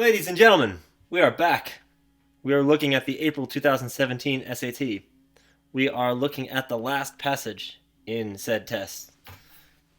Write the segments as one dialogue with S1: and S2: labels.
S1: Ladies and gentlemen, we are back. We are looking at the April 2017 SAT. We are looking at the last passage in said test.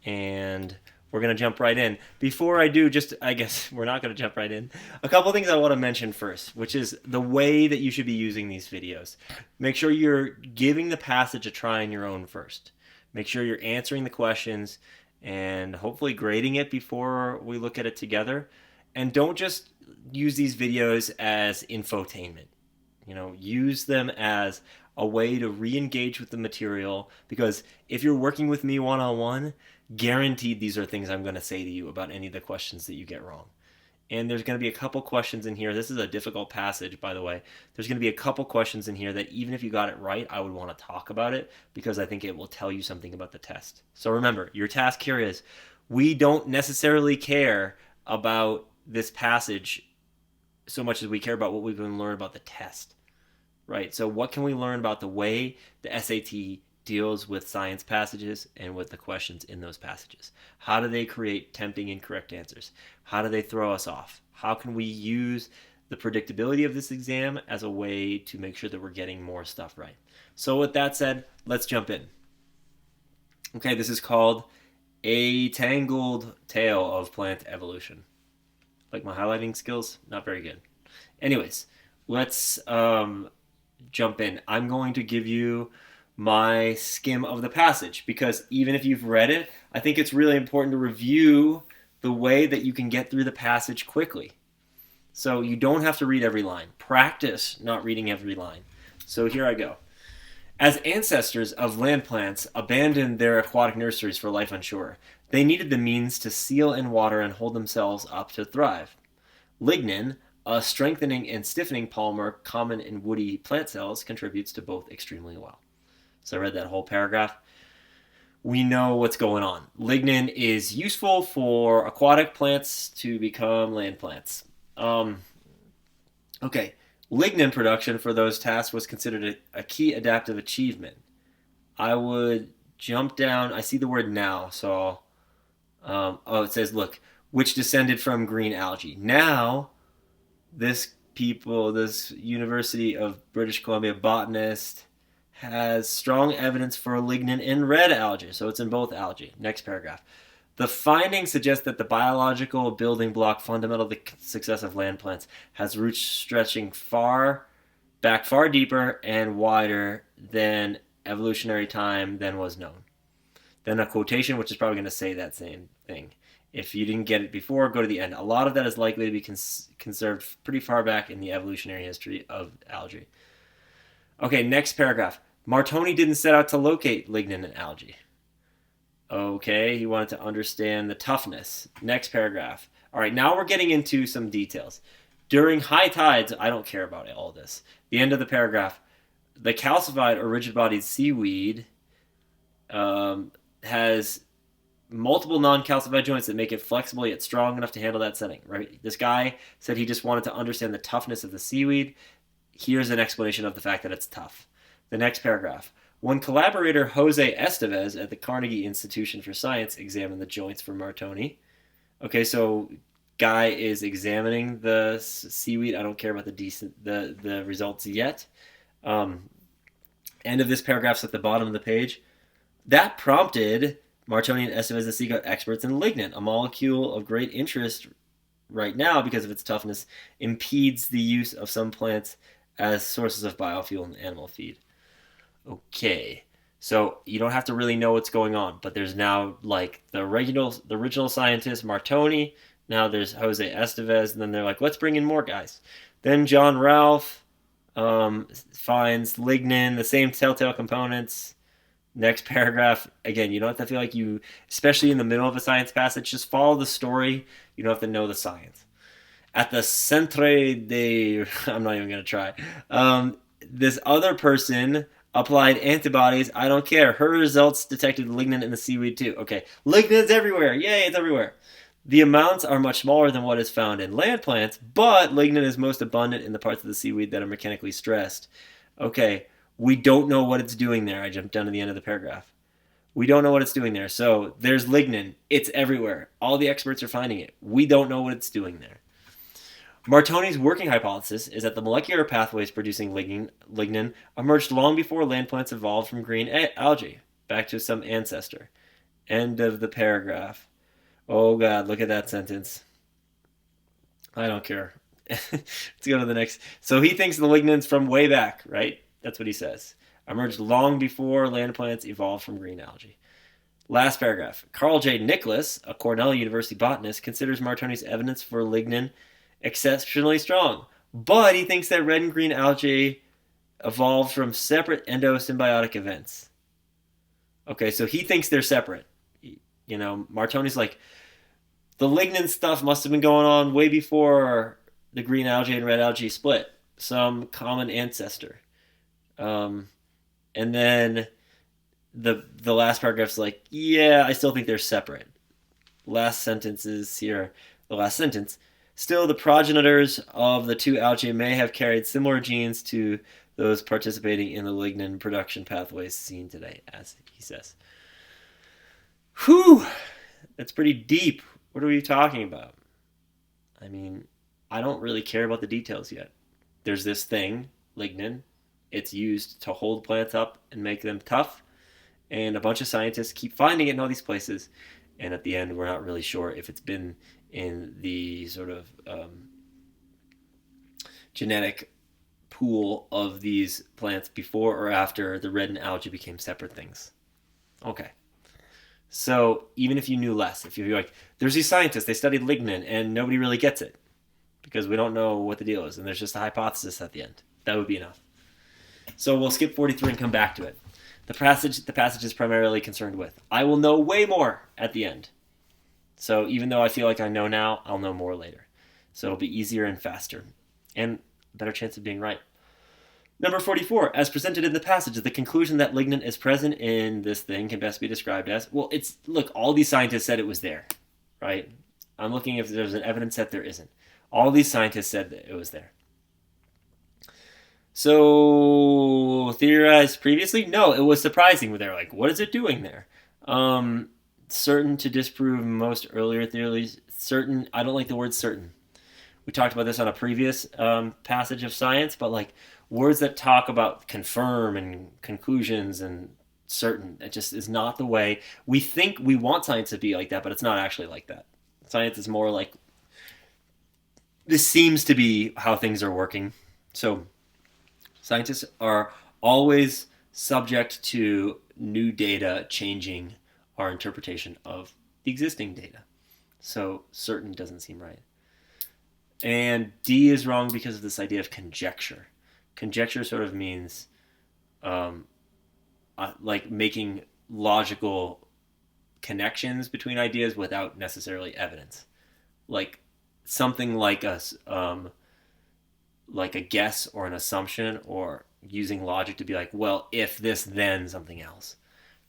S1: And we're going to jump right in. Before I do, I guess we're not going to jump right in. A couple things I want to mention first, which is the way that you should be using these videos. Make sure you're giving the passage a try on your own first. Make sure you're answering the questions and hopefully grading it before we look at it together. And don't just use these videos as infotainment. Use them as a way to re-engage with the material, because if you're working with me one-on-one, guaranteed these are things I'm going to say to you about any of the questions that you get wrong. And there's going to be a couple questions in here. This is a difficult passage, by the way. There's going to be a couple questions in here that even if you got it right, I would want to talk about it because I think it will tell you something about the test. So remember, your task here is we don't necessarily care about this passage so much as we care about what we can learn about the test, right? So what can we learn about the way the SAT deals with science passages and with the questions in those passages? How do they create tempting incorrect answers? How do they throw us off? How can we use the predictability of this exam as a way to make sure that we're getting more stuff right? So with that said, let's jump in. Okay, this is called A Tangled Tale of Plant Evolution. Like my highlighting skills, not very good. Anyways, let's jump in. I'm going to give you my skim of the passage because even if you've read it, I think it's really important to review the way that you can get through the passage quickly. So you don't have to read every line. Practice not reading every line. So here I go. As ancestors of land plants abandoned their aquatic nurseries for life on shore, they needed the means to seal in water and hold themselves up to thrive. Lignin, a strengthening and stiffening polymer common in woody plant cells, contributes to both extremely well. So I read that whole paragraph. We know what's going on. Lignin is useful for aquatic plants to become land plants. Okay, lignin production for those tasks was considered a key adaptive achievement. I would jump down. I see the word now, so it says, look, which descended from green algae. Now, this University of British Columbia botanist has strong evidence for lignin in red algae, so it's in both algae. Next paragraph. The findings suggest that the biological building block fundamental to the success of land plants has roots stretching far deeper and wider than evolutionary time than was known. Then a quotation, which is probably going to say that same thing. If you didn't get it before, go to the end. A lot of that is likely to be conserved pretty far back in the evolutionary history of algae. Okay, next paragraph. Martoni didn't set out to locate lignin in algae. Okay, he wanted to understand the toughness. Next paragraph. All right, now we're getting into some details. During high tides, I don't care about all this. The end of the paragraph. The calcified or rigid-bodied seaweed has multiple non-calcified joints that make it flexible yet strong enough to handle that setting, right? This guy said he just wanted to understand the toughness of the seaweed. Here's an explanation of the fact that it's tough. The next paragraph. When collaborator Jose Estevez at the Carnegie Institution for Science examined the joints for Martoni. Okay, so guy is examining the seaweed. I don't care about the results yet. End of this paragraph's at the bottom of the page. That prompted Martoni and Estevez to seek out experts in lignin, a molecule of great interest right now because of its toughness, impedes the use of some plants as sources of biofuel and animal feed. Okay, so you don't have to really know what's going on, but there's now like the original scientist Martoni. Now there's Jose Estevez, and then they're like, let's bring in more guys. Then John Ralph finds lignin, the same telltale components. Next paragraph, again, you don't have to feel like you, especially in the middle of a science passage, just follow the story. You don't have to know the science. At the Centre de... I'm not even going to try. This other person applied antibodies. I don't care. Her results detected lignin in the seaweed too. Okay, lignin's everywhere. Yay, it's everywhere. The amounts are much smaller than what is found in land plants, but lignin is most abundant in the parts of the seaweed that are mechanically stressed. Okay, we don't know what it's doing there. I jumped down to the end of the paragraph. We don't know what it's doing there. So there's lignin. It's everywhere. All the experts are finding it. We don't know what it's doing there. Martoni's working hypothesis is that the molecular pathways producing lignin emerged long before land plants evolved from green algae, back to some ancestor. End of the paragraph. Oh god, look at that sentence. I don't care. Let's go to the next. So he thinks the lignin's from way back, right? That's what he says. Emerged long before land plants evolved from green algae. Last paragraph. Carl J. Nicholas, a Cornell University botanist, considers Martoni's evidence for lignin exceptionally strong, but he thinks that red and green algae evolved from separate endosymbiotic events. Okay, so he thinks they're separate. You know, Martoni's like, the lignin stuff must have been going on way before the green algae and red algae split. Some common ancestor. And then the last paragraph's like, yeah, I still think they're separate. Last sentences here. The last sentence. Still, the progenitors of the two algae may have carried similar genes to those participating in the lignin production pathways seen today, as he says. Whew! That's pretty deep. What are we talking about? I mean, I don't really care about the details yet. There's this thing, lignin. It's used to hold plants up and make them tough. And a bunch of scientists keep finding it in all these places. And at the end, we're not really sure if it's been in the sort of genetic pool of these plants before or after the red and algae became separate things. Okay. So even if you knew less, if you're like, there's these scientists, they studied lignin and nobody really gets it because we don't know what the deal is and there's just a hypothesis at the end. That would be enough. So we'll skip 43 and come back to it. The passage is primarily concerned with, I will know way more at the end. So even though I feel like I know now, I'll know more later. So it'll be easier and faster and better chance of being right. Number 44, as presented in the passage, the conclusion that lignin is present in this thing can best be described as, well, it's, look, all these scientists said it was there, right? I'm looking if there's an evidence that there isn't. All these scientists said that it was there. So, theorized previously? No, it was surprising. They're like, what is it doing there? Certain to disprove most earlier theories. Certain, I don't like the word certain. We talked about this on a previous passage of science, but like words that talk about confirm and conclusions and certain, it just is not the way we think. We want science to be like that, but it's not actually like that. Science is more like, this seems to be how things are working. So scientists are always subject to new data changing our interpretation of the existing data. So certain doesn't seem right. And D is wrong because of this idea of conjecture. Conjecture sort of means like making logical connections between ideas without necessarily evidence. Like something like a guess or an assumption, or using logic to be like, well, if this, then something else.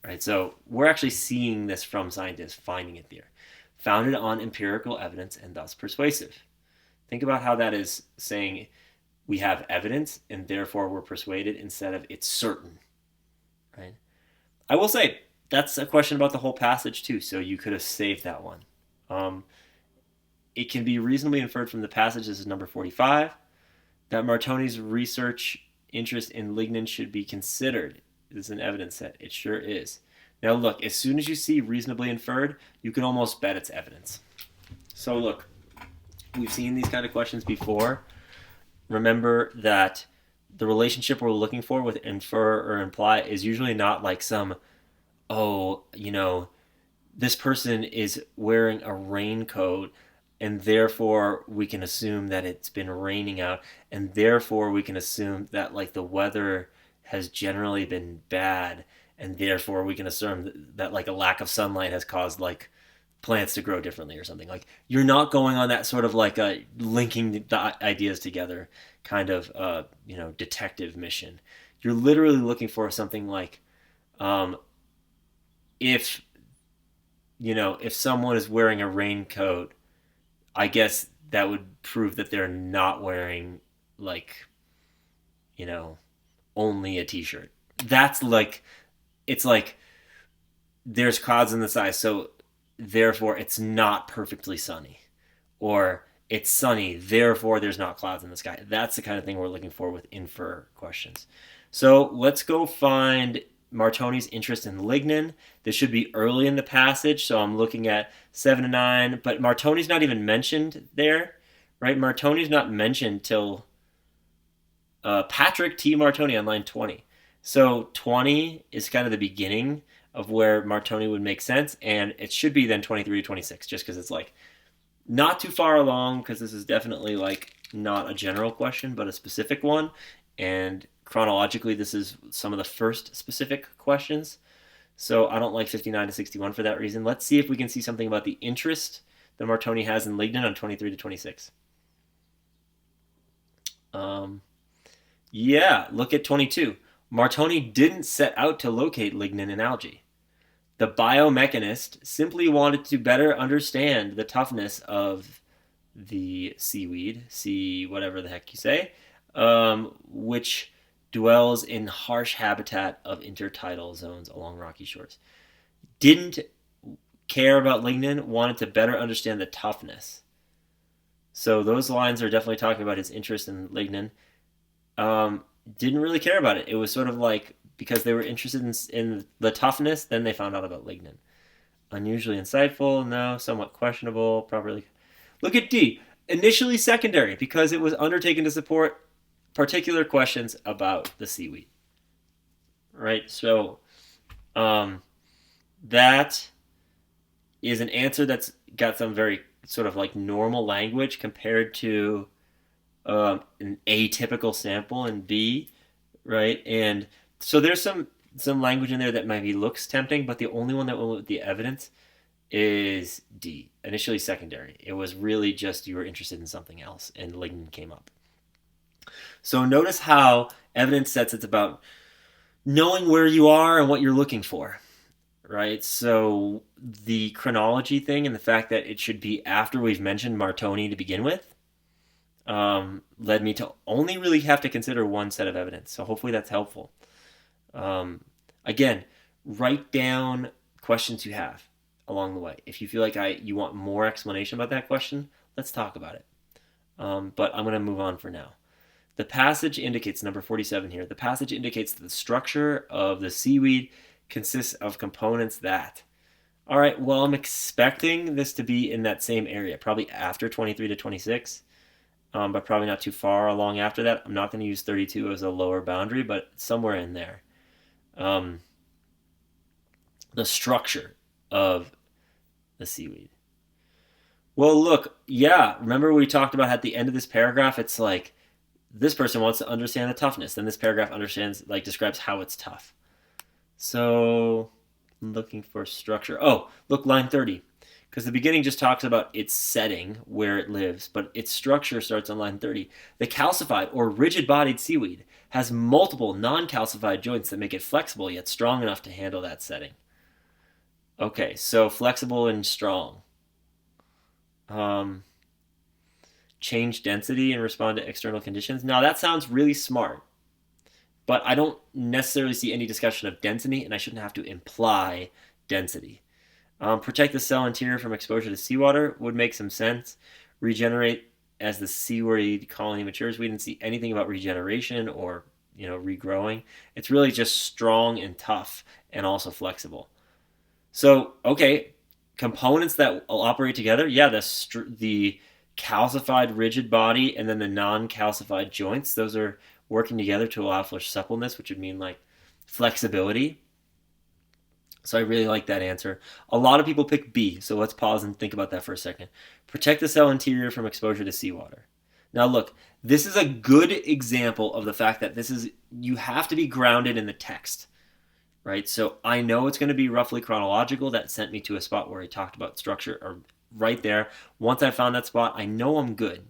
S1: Right? So we're actually seeing this from scientists finding it there. Founded on empirical evidence and thus persuasive. Think about how that is saying we have evidence and therefore we're persuaded instead of it's certain. Right? I will say that's a question about the whole passage too, so you could have saved that one. It can be reasonably inferred from the passage, this is number 45, that Martoni's research interest in lignin should be considered. This is an evidence set. It sure is. Now look, as soon as you see reasonably inferred, you can almost bet it's evidence. So look, we've seen these kind of questions before. Remember that the relationship we're looking for with infer or imply is usually not like some, this person is wearing a raincoat and therefore we can assume that it's been raining out, and therefore we can assume that like the weather has generally been bad, and therefore we can assume that like a lack of sunlight has caused like plants to grow differently or something. Like you're not going on that sort of like a linking the ideas together kind of detective mission. You're literally looking for something like if someone is wearing a raincoat, I guess that would prove that they're not wearing only a t-shirt. That's like, it's like there's clouds in the sky, so therefore it's not perfectly sunny, or it's sunny, therefore there's not clouds in the sky. That's the kind of thing we're looking for with infer questions. So let's go find Martoni's interest in lignin. This should be early in the passage, so I'm looking at 7 to 9, but Martoni's not even mentioned there, right? Martoni's not mentioned till Patrick T. Martoni on line 20. So 20 is kind of the beginning of where Martoni would make sense, and it should be then 23 to 26, just because it's like not too far along, because this is definitely like not a general question, but a specific one, and chronologically this is some of the first specific questions. So I don't like 59 to 61 for that reason. Let's see if we can see something about the interest that Martoni has in lignin on 23 to 26. Yeah, look at 22. Martoni didn't set out to locate lignin in algae. The biomechanist simply wanted to better understand the toughness of the seaweed, whatever the heck you say, which dwells in harsh habitat of intertidal zones along rocky shores. Didn't care about lignin, wanted to better understand the toughness. So those lines are definitely talking about his interest in lignin. Didn't really care about it. It was sort of like because they were interested in the toughness, then they found out about lignin. Unusually insightful, no. Somewhat questionable, properly. Look at D. Initially secondary because it was undertaken to support particular questions about the seaweed. Right? So that is an answer that's got some very sort of like normal language compared to an atypical sample in B, right? And so there's some language in there that maybe looks tempting, but the only one that went with the evidence is D, initially secondary. It was really just you were interested in something else, and lignin came up. So notice how evidence sets it's about knowing where you are and what you're looking for, right? So the chronology thing and the fact that it should be after we've mentioned Martoni to begin with led me to only really have to consider one set of evidence. So hopefully that's helpful. Again, write down questions you have along the way. If you feel like you want more explanation about that question, let's talk about it. But I'm going to move on for now. The passage indicates, number 47 here, the passage indicates that the structure of the seaweed consists of components that. All right, well, I'm expecting this to be in that same area, probably after 23 to 26. But probably not too far along after that. I'm not going to use 32 as a lower boundary, but somewhere in there. The structure of the seaweed. Well, look, yeah, remember we talked about at the end of this paragraph, it's like this person wants to understand the toughness. Then this paragraph describes how it's tough. So, I'm looking for structure. Oh, look, line 30. Because the beginning just talks about its setting, where it lives, but its structure starts on line 30. The calcified or rigid-bodied seaweed has multiple non-calcified joints that make it flexible yet strong enough to handle that setting. Okay, so flexible and strong. Change density and respond to external conditions. Now that sounds really smart, but I don't necessarily see any discussion of density, and I shouldn't have to imply density. Protect the cell interior from exposure to seawater would make some sense. Regenerate as the seaweed colony matures. We didn't see anything about regeneration or regrowing. It's really just strong and tough and also flexible. So, okay, components that will operate together. Yeah, the calcified rigid body and then the non-calcified joints. Those are working together to allow for suppleness, which would mean like flexibility. So I really like that answer. A lot of people pick B, so let's pause and think about that for a second. Protect the cell interior from exposure to seawater. Now look, this is a good example of the fact that you have to be grounded in the text, right? So I know it's going to be roughly chronological. That sent me to a spot where he talked about structure, or right there. Once I found that spot, I know I'm good.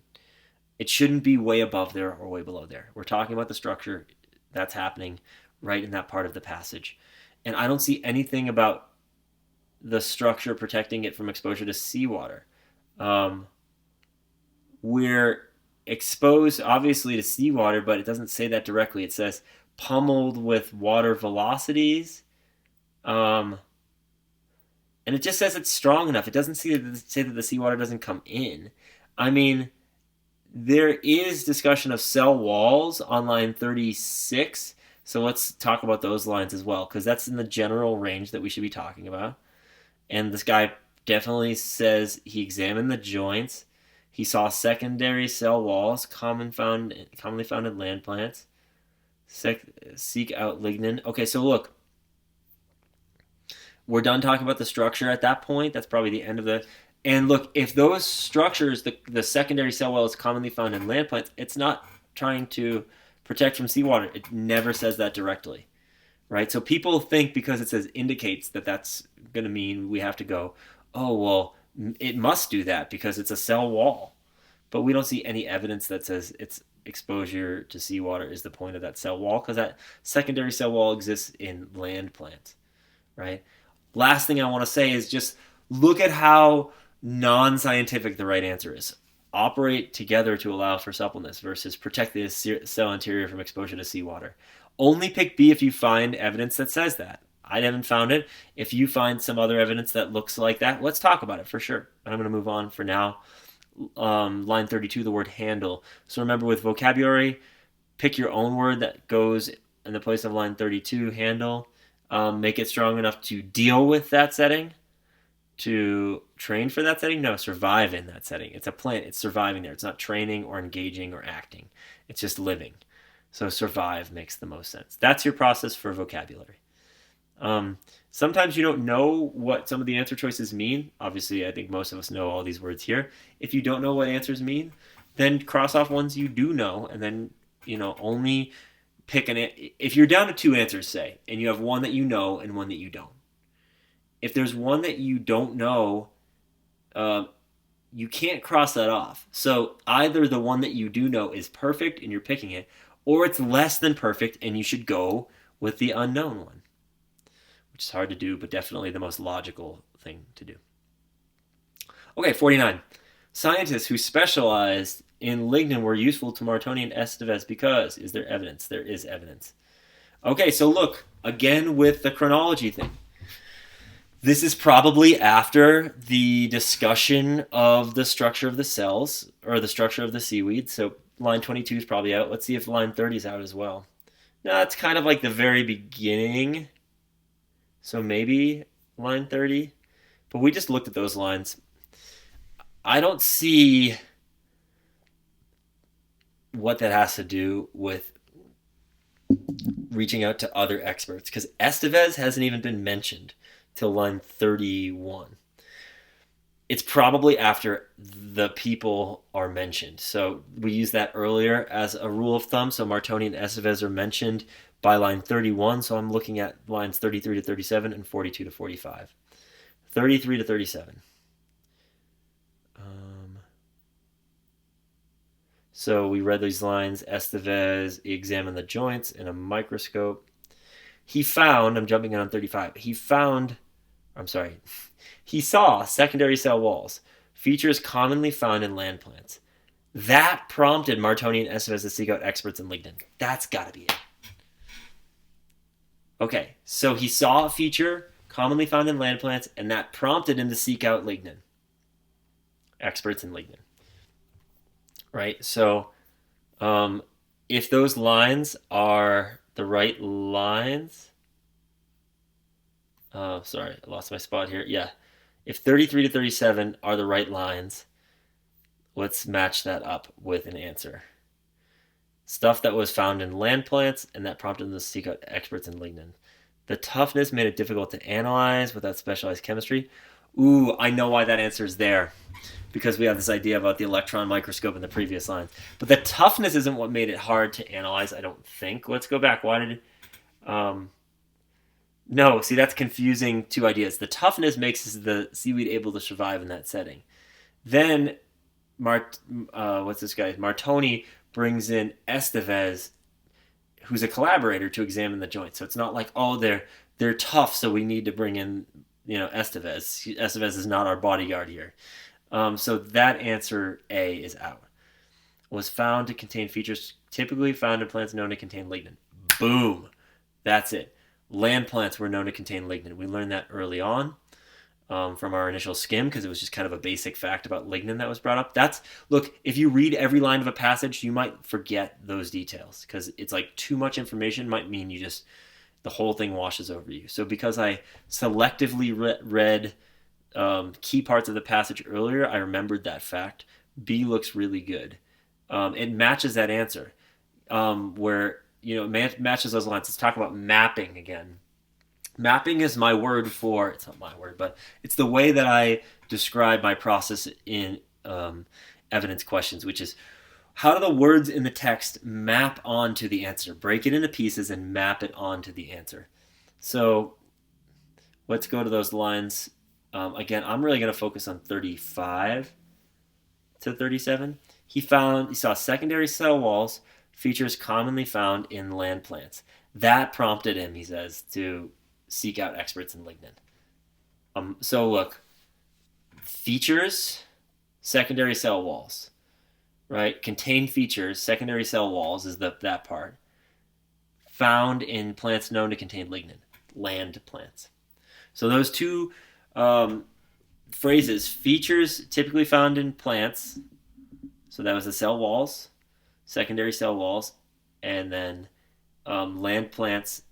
S1: It shouldn't be way above there or way below there. We're talking about the structure that's happening right in that part of the passage. And I don't see anything about the structure protecting it from exposure to seawater. We're exposed, obviously, to seawater, but it doesn't say that directly. It says pummeled with water velocities. And it just says it's strong enough. It doesn't say that the seawater doesn't come in. I mean, there is discussion of cell walls on line 36. So let's talk about those lines as well, because that's in the general range that we should be talking about. And this guy definitely says he examined the joints. He saw secondary cell walls, commonly found in land plants. Seek out lignin. Okay, so look, we're done talking about the structure at that point. That's probably the end of the. And look, if those structures, the secondary cell wall is commonly found in land plants, it's not trying to protect from seawater. It never says that directly, right? So people think because it says indicates that that's going to mean we have to go, oh, well, it must do that because it's a cell wall. But we don't see any evidence that says it's exposure to seawater is the point of that cell wall, because that secondary cell wall exists in land plants, right? Last thing I want to say is just look at how non-scientific the right answer is. Operate together to allow for suppleness versus protect the cell interior from exposure to seawater. Only pick B if you find evidence that says that. I haven't found it. If you find some other evidence that looks like that, let's talk about it for sure. But I'm going to move on for now. Line 32, the word handle. So remember, with vocabulary, pick your own word that goes in the place of line 32, handle. Make it strong enough to deal with that setting, to train for that setting. No, survive in that setting. It's a plant. It's surviving there. It's not training or engaging or acting. It's just living. So survive makes the most sense. That's your process for vocabulary. Sometimes you don't know what some of the answer choices mean. Obviously, I think most of us know all these words here. If you don't know what answers mean, then cross off ones you do know, and then only pick if you're down to two answers, say, and you have one that you know and one that you don't. If there's one that you don't know, you can't cross that off. So either the one that you do know is perfect and you're picking it, or it's less than perfect and you should go with the unknown one, which is hard to do, but definitely the most logical thing to do. Okay, 49. Scientists who specialized in lignin were useful to Martoni and Estevez because. Is there evidence? There is evidence. Okay, so look, again with the chronology thing. This is probably after the discussion of the structure of the cells, or the structure of the seaweed. So line 22 is probably out. Let's see if line 30 is out as well. No, it's kind of like the very beginning. So maybe line 30. But we just looked at those lines. I don't see what that has to do with reaching out to other experts, because Estevez hasn't even been mentioned till line 31. It's probably after the people are mentioned. So we used that earlier as a rule of thumb. So Martoni and Estevez are mentioned by line 31. So I'm looking at lines 33 to 37 and 42 to 45. 33 to 37. So we read these lines. Estevez examined the joints in a microscope. He found, I'm jumping in on 35, he saw secondary cell walls, features commonly found in land plants. That prompted Martoni and Estevez to seek out experts in lignin. That's got to be it. Okay, so he saw a feature commonly found in land plants, and that prompted him to seek out lignin. Experts in lignin. Right, so if those lines are the right lines... Oh, sorry, I lost my spot here. Yeah, if 33 to 37 are the right lines, let's match that up with an answer. Stuff that was found in land plants, and that prompted them to seek out experts in lignin. The toughness made it difficult to analyze without specialized chemistry. Ooh, I know why that answer is there. Because we have this idea about the electron microscope in the previous lines. But the toughness isn't what made it hard to analyze, I don't think. Let's go back. Why did... No, see, that's confusing two ideas. The toughness makes the seaweed able to survive in that setting. Then, what's this guy? Martoni brings in Estevez, who's a collaborator, to examine the joints. So it's not like, oh, they're tough, so we need to bring in, Estevez. Estevez is not our bodyguard here. So that answer A is out. Was found to contain features typically found in plants known to contain lignin. Boom. That's it. Land plants were known to contain lignin. We learned that early on. from our initial skim because it was just kind of a basic fact about lignin that was brought up. Look, if you read every line of a passage, you might forget those details because it's like too much information might mean the whole thing washes over you. So because I selectively read key parts of the passage earlier, I remembered that fact. B looks really good. It matches that answer where, it matches those lines. Let's talk about mapping again. Mapping is my word for, it's not my word, but it's the way that I describe my process in evidence questions, which is how do the words in the text map onto the answer? Break it into pieces and map it onto the answer. So let's go to those lines. Again, I'm really going to focus on 35 to 37. He saw secondary cell walls, features commonly found in land plants. That prompted him, he says, to seek out experts in lignin. So look, features, secondary cell walls, right? Contain features, secondary cell walls is that part, found in plants known to contain lignin, land plants. So those two phrases, features typically found in plants, so that was the cell walls, secondary cell walls, and then land plants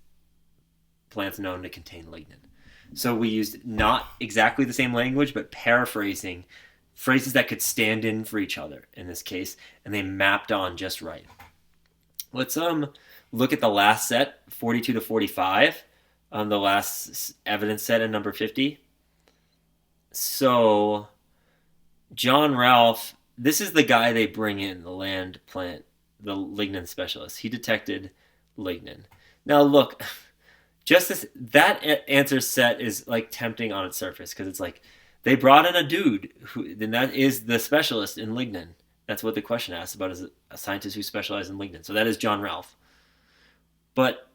S1: known to contain lignin. So we used not exactly the same language, but paraphrasing phrases that could stand in for each other in this case, and they mapped on just right. Let's look at the last set, 42 to 45, the last evidence set in number 50. So John Ralph, this is the guy they bring in, the land plant, the lignin specialist. He detected lignin. Now look, that answer set is like tempting on its surface because it's like they brought in a dude and that is the specialist in lignin. That's what the question asks about, is a scientist who specializes in lignin. So that is John Ralph. But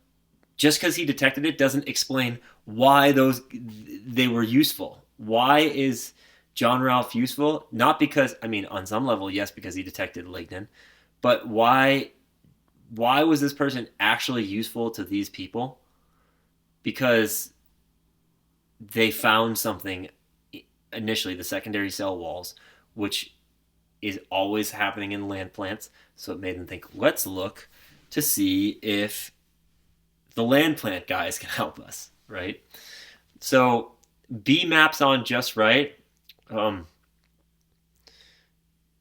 S1: just because he detected it doesn't explain why they were useful. Why is John Ralph useful? Not because, on some level, yes, because he detected lignin, but why was this person actually useful to these people? Because they found something initially, the secondary cell walls, which is always happening in land plants. So it made them think, let's look to see if the land plant guys can help us, right? So B maps on just right.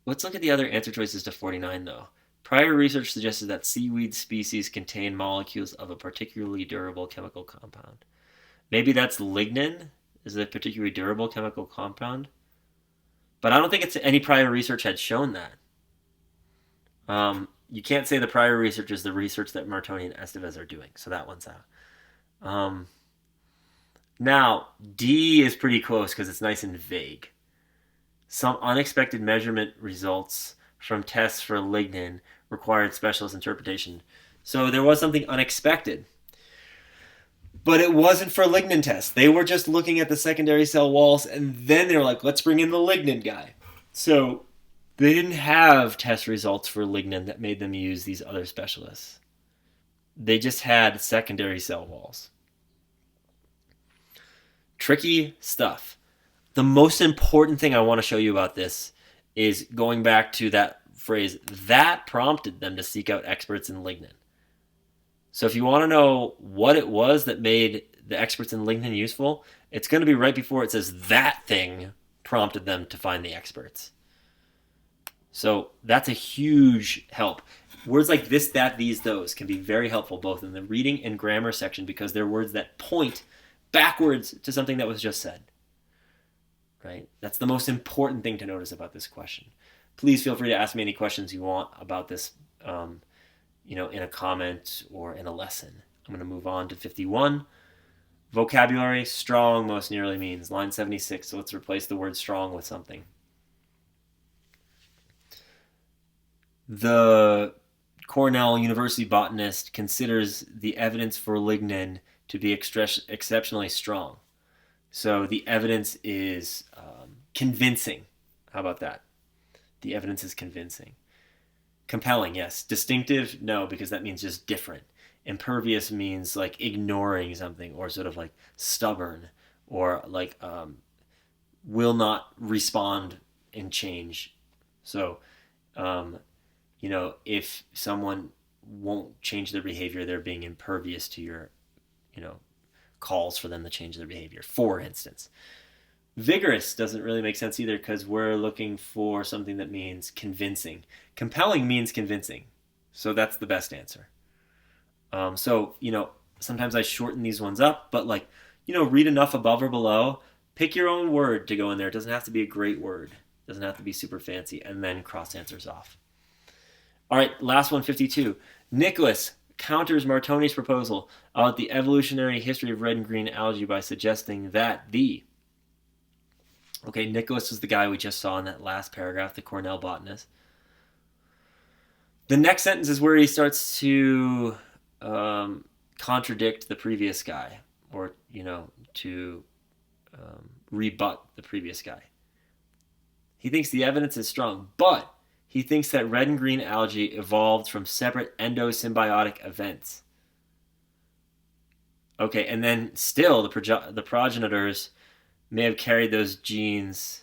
S1: Let's look at the other answer choices to 49, though. Prior research suggested that seaweed species contain molecules of a particularly durable chemical compound. Maybe that's lignin is a particularly durable chemical compound. But I don't think any prior research had shown that. You can't say the prior research is the research that Martoni and Estevez are doing. So that one's out. Now, D is pretty close because it's nice and vague. Some unexpected measurement results from tests for lignin required specialist interpretation. So there was something unexpected. But it wasn't for lignin tests. They were just looking at the secondary cell walls, and then they were like, let's bring in the lignin guy. So they didn't have test results for lignin that made them use these other specialists. They just had secondary cell walls. Tricky stuff. The most important thing I want to show you about this is going back to that phrase, that prompted them to seek out experts in lignin. So if you want to know what it was that made the experts in lignin useful, it's going to be right before it says that thing prompted them to find the experts. So that's a huge help. Words like this, that, these, those can be very helpful both in the reading and grammar section because they're words that point backwards to something that was just said. Right? That's the most important thing to notice about this question. Please feel free to ask me any questions you want about this, in a comment or in a lesson. I'm going to move on to 51. Vocabulary, strong most nearly means. Line 76, so let's replace the word strong with something. The Cornell University botanist considers the evidence for lignin to be exceptionally strong. So the evidence is convincing. How about that? The evidence is convincing. Compelling, yes. Distinctive, no, because that means just different. Impervious means like ignoring something or sort of like stubborn or like will not respond and change. So, if someone won't change their behavior, they're being impervious to your, calls for them to change their behavior, for instance. Vigorous doesn't really make sense either because we're looking for something that means convincing. Compelling means convincing. So that's the best answer. Sometimes I shorten these ones up, but read enough above or below. Pick your own word to go in there. It doesn't have to be a great word. It doesn't have to be super fancy. And then cross answers off. All right, last one, 52. Nicholas counters Martoni's proposal about the evolutionary history of red and green algae by suggesting that Nicholas is the guy we just saw in that last paragraph, the Cornell botanist. The next sentence is where he starts to contradict the previous guy, or, to rebut the previous guy. He thinks the evidence is strong, but he thinks that red and green algae evolved from separate endosymbiotic events. Okay, and then still the progenitors may have carried genes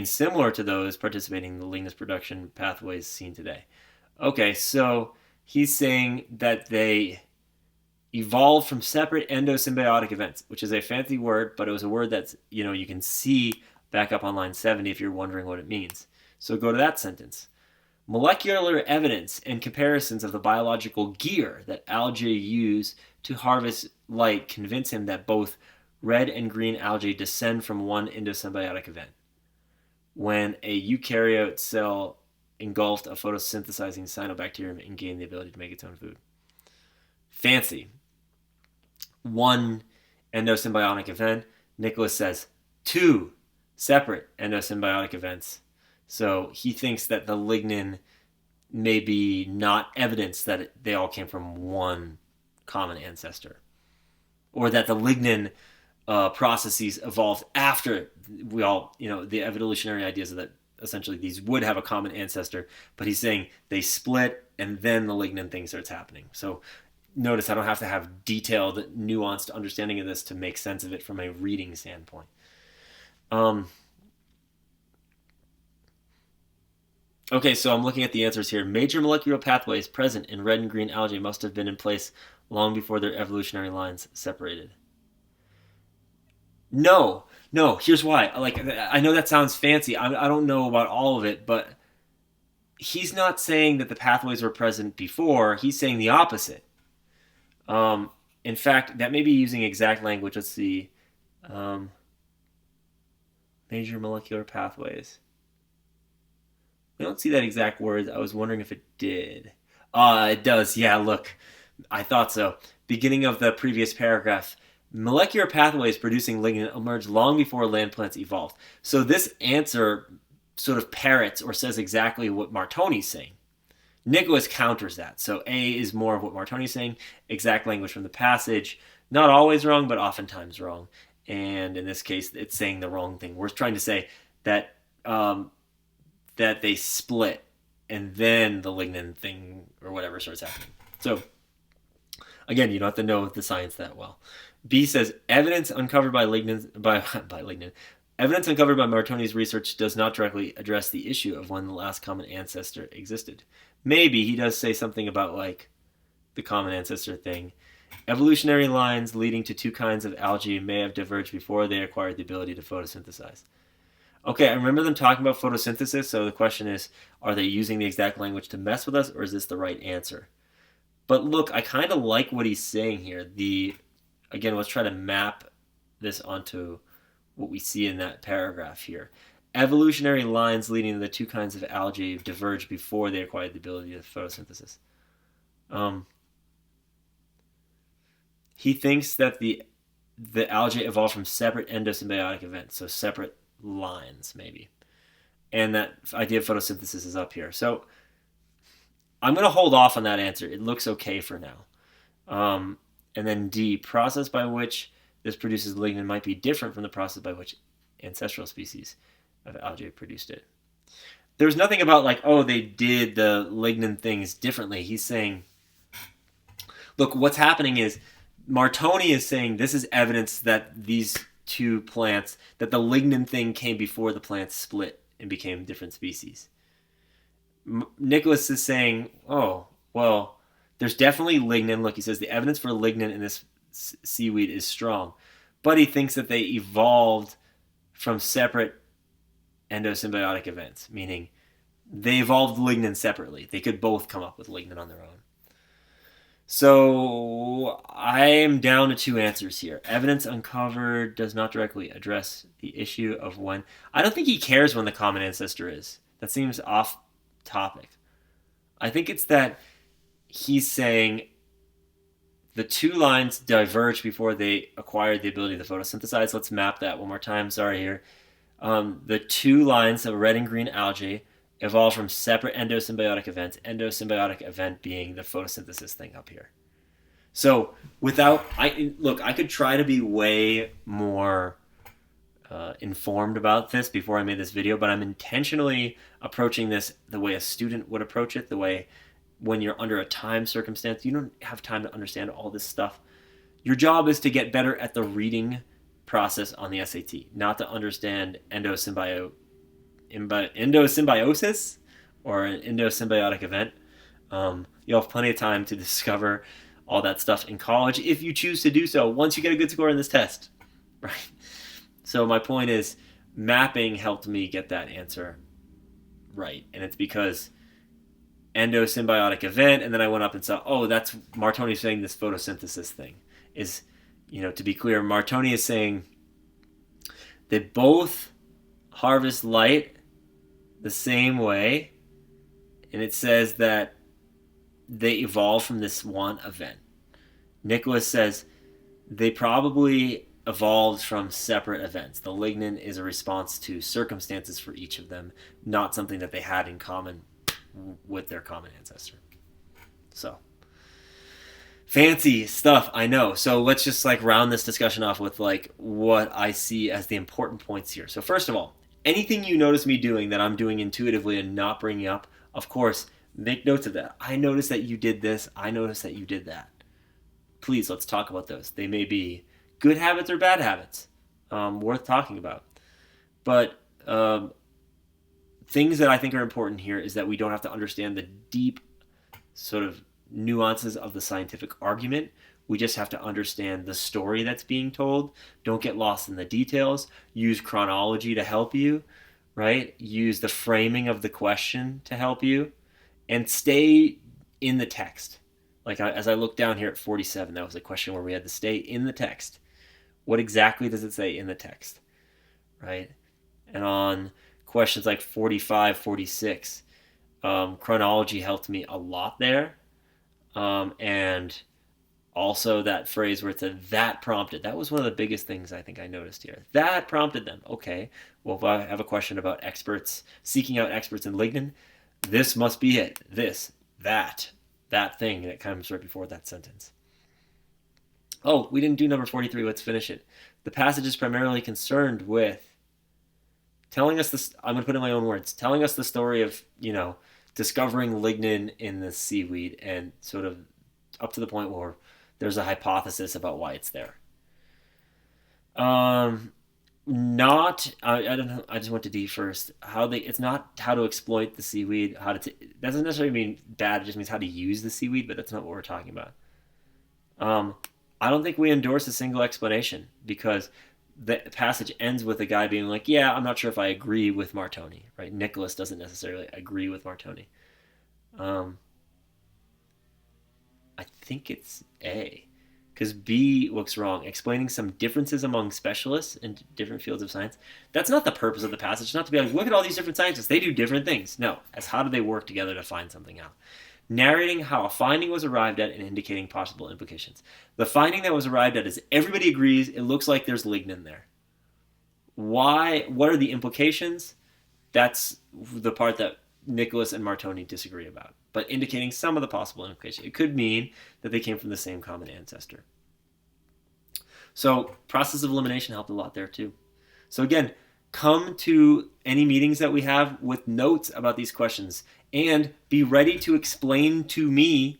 S1: similar to those participating in the lignin production pathways seen today. Okay, so he's saying that they evolved from separate endosymbiotic events, which is a fancy word, but it was a word that's, you can see back up on line 70 if you're wondering what it means. So go to that sentence. Molecular evidence and comparisons of the biological gear that algae use to harvest light convince him that both red and green algae descend from one endosymbiotic event, when a eukaryote cell engulfed a photosynthesizing cyanobacterium and gained the ability to make its own food. Fancy. One endosymbiotic event. Nicholas says 2 separate endosymbiotic events. So he thinks that the lignin may be not evidence that they all came from one common ancestor, or that the lignin processes evolved after we all, the evolutionary ideas that essentially these would have a common ancestor, but he's saying they split and then the lignin thing starts happening. So notice I don't have to have detailed, nuanced understanding of this to make sense of it from a reading standpoint. Okay, so I'm looking at the answers here. Major molecular pathways present in red and green algae must have been in place long before their evolutionary lines separated. No, here's why. I know that sounds fancy. I don't know about all of it, but he's not saying that the pathways were present before. He's saying the opposite. In fact, that may be using exact language. Let's see. Major molecular pathways. I don't see that exact word. I was wondering if it did. It does. Yeah, look. I thought so. Beginning of the previous paragraph. Molecular pathways producing lignin emerged long before land plants evolved. So this answer sort of parrots or says exactly what Martoni's saying. Nicholas counters that. So A is more of what Martoni's saying. Exact language from the passage. Not always wrong, but oftentimes wrong. And in this case, it's saying the wrong thing. We're trying to say that that they split and then the lignin thing or whatever starts happening. So again, you don't have to know the science that well. B says evidence uncovered by lignin. Evidence uncovered by Martoni's research does not directly address the issue of when the last common ancestor existed. Maybe he does say something about the common ancestor thing. Evolutionary lines leading to 2 kinds of algae may have diverged before they acquired the ability to photosynthesize. Okay, I remember them talking about photosynthesis, so the question is, are they using the exact language to mess with us, or is this the right answer? But look, I kind of like what he's saying here. Again, let's try to map this onto what we see in that paragraph here. Evolutionary lines leading to the 2 kinds of algae diverged before they acquired the ability to photosynthesis. He thinks that the algae evolved from separate endosymbiotic events, so separate lines maybe, and that idea of photosynthesis is up here. So I'm going to hold off on that answer. It looks okay for now. And then D, process by which this produces lignin might be different from the process by which ancestral species of algae produced it. There's nothing about they did the lignin things differently. He's saying, look, what's happening is Martoni is saying this is evidence that these two plants, that the lignin thing came before the plants split and became different species. Nicholas is saying, oh, well, there's definitely lignin. Look, he says the evidence for lignin in this seaweed is strong. But he thinks that they evolved from separate endosymbiotic events, meaning they evolved lignin separately. They could both come up with lignin on their own. So I am down to two answers here. Evidence uncovered does not directly address the issue of when. I don't think he cares when the common ancestor is. That seems off topic. I think it's that he's saying the two lines diverged before they acquired the ability to photosynthesize. Let's map that one more time. Sorry here. The two lines of red and green algae evolved from separate endosymbiotic events, endosymbiotic event being the photosynthesis thing up here. So I could try to be way more informed about this before I made this video, but I'm intentionally approaching this the way a student would approach it, the way when you're under a time circumstance, you don't have time to understand all this stuff. Your job is to get better at the reading process on the SAT, not to understand endosymbiosis or an endosymbiotic event. You'll have plenty of time to discover all that stuff in college if you choose to do so once you get a good score in this test, right? So my point is, mapping helped me get that answer right, and it's because endosymbiotic event, and then I went up and saw, oh, that's Martoni saying this photosynthesis thing is, to be clear, Martoni is saying they both harvest light the same way, and it says that they evolve from this one event. Nicholas says they probably evolved from separate events. The lignin is a response to circumstances for each of them, not something that they had in common with their common ancestor. So fancy stuff, I know. So let's just round this discussion off with what I see as the important points here. So first of all, anything you notice me doing that I'm doing intuitively and not bringing up, of course, make notes of that. I noticed that you did this. I noticed that you did that. Please, let's talk about those. They may be good habits or bad habits, worth talking about. But things that I think are important here is that we don't have to understand the deep sort of nuances of the scientific argument. We just have to understand the story that's being told. Don't get lost in the details. Use chronology to help you, right? Use the framing of the question to help you. And stay in the text. As I look down here at 47, that was a question where we had to stay in the text. What exactly does it say in the text, right? And on questions like 45, 46, chronology helped me a lot there. And also that phrase where it said, that prompted. That was one of the biggest things I think I noticed here. That prompted them. Okay, well, if I have a question about experts, seeking out experts in lignin, this must be it. That thing that comes right before that sentence. Oh, we didn't do number 43. Let's finish it. The passage is primarily concerned with telling us this. I'm going to put in my own words. Telling us the story of, discovering lignin in the seaweed and sort of up to the point where there's a hypothesis about why it's there. I don't know. I just went to D first. It's not how to exploit the seaweed. That doesn't necessarily mean bad. It just means how to use the seaweed, but that's not what we're talking about. I don't think we endorse a single explanation because the passage ends with a guy being like, yeah, I'm not sure if I agree with Martoni, right? Nicholas doesn't necessarily agree with Martoni. I think it's A. Because B looks wrong. Explaining some differences among specialists in different fields of science. That's not the purpose of the passage. It's not to be like, look at all these different scientists. They do different things. No. It's how do they work together to find something out. Narrating how a finding was arrived at and indicating possible implications. The finding that was arrived at is everybody agrees it looks like there's lignin there. Why? What are the implications? That's the part that Nicholas and Martoni disagree about, but indicating some of the possible implications. It could mean that they came from the same common ancestor. So process of elimination helped a lot there too. So again, come to any meetings that we have with notes about these questions and be ready to explain to me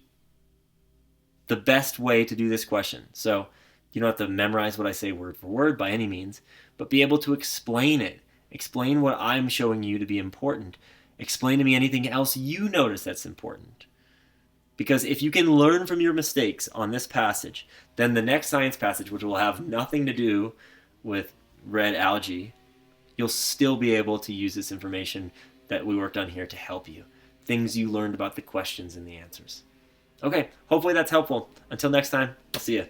S1: the best way to do this question. So You don't have to memorize what I say word for word by any means, but be able to explain it. Explain what I'm showing you to be important. Explain to me anything else you notice that's important. Because if you can learn from your mistakes on this passage, then the next science passage, which will have nothing to do with red algae, you'll still be able to use this information that we worked on here to help you. Things you learned about the questions and the answers. Okay, hopefully that's helpful. Until next time, I'll see you.